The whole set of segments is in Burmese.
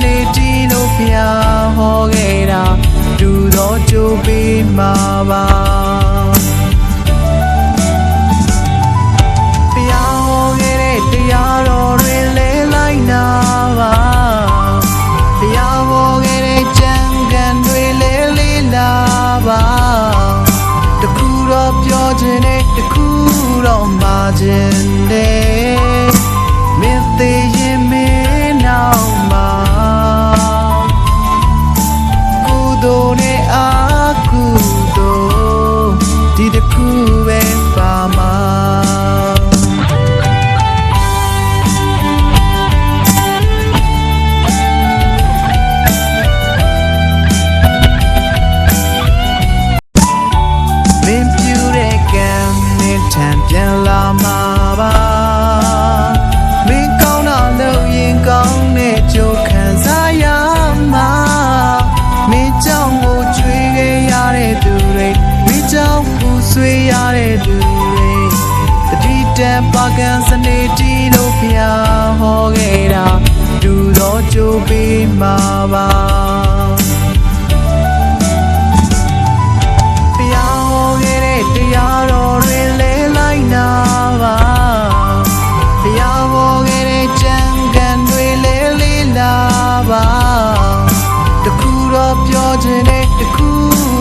နေတီလို့ဖျားဟောခဲ့တာဒူတော့ကြိုးပေးမှာပါဖျားဟောခဲ့တဲ့တရားတော်တွေလဲလိုက်နာပါဖျားဟောခဲ့တဲ့ကြံကန်တွေလဲလေးလာပါတခုတော့ပြောခြင်းနဲ့တခုတော့မှာခြင်းနဲ့မင်းသေးရင်မင်းနောက်မှာကုသိုလ်နဲ့အာကုသိုလ်ဒီတခုပဲပါမှာပြန်လာမှာပါမင်းကောင်းတာလို့ရင်ကောင်းတဲ့ကြိုးခံစားရမှာမင်းကြောင့်ကိုကြွေးခဲ့ရတဲ့သူတွေမင်းကြောင့်ပူဆွေးရတဲ့သူတွေတတိတန်ပါကန်စနေတီလို့ဖျားဟောခဲ့တာဒူတော့ကြိုးပေးမှာပါတရားတော်တွေလဲလိုက်နာပါဖျားဟောခဲ့တဲ့ကြံကန်တွေလဲလေးလာပါတခုတော့ပြောခြင်းနဲ့တခု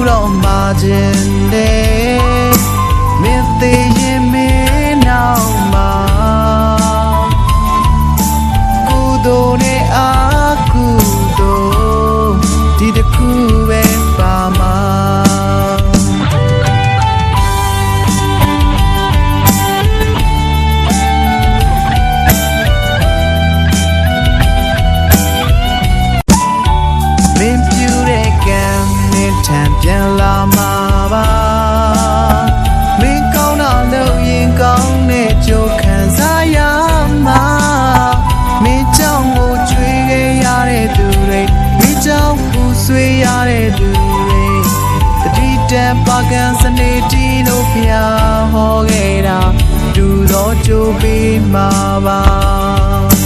တော့မှာခြင်းနဲ့မင်းသေးရင်မင်းနောက်မှာကုသိုလ်နဲ့အာကုသိုလ်ဒီတခုပဲပါမှာပြန်လာမှာပါမင်းကောင်းတာလို့ရင်ကောင်းတဲ့ကြိုးခံစားရမှာမင်းကြောင့်ကိုကြွေးခဲ့ရတဲ့သူတွေမင်းကြောင့်ပူဆွေးရတဲ့သူတွေတတိတန်ပါကန်စနေတီလို့ဖျားဟောခဲ့တာဒူတော့ကြိုးပေးမှာပါ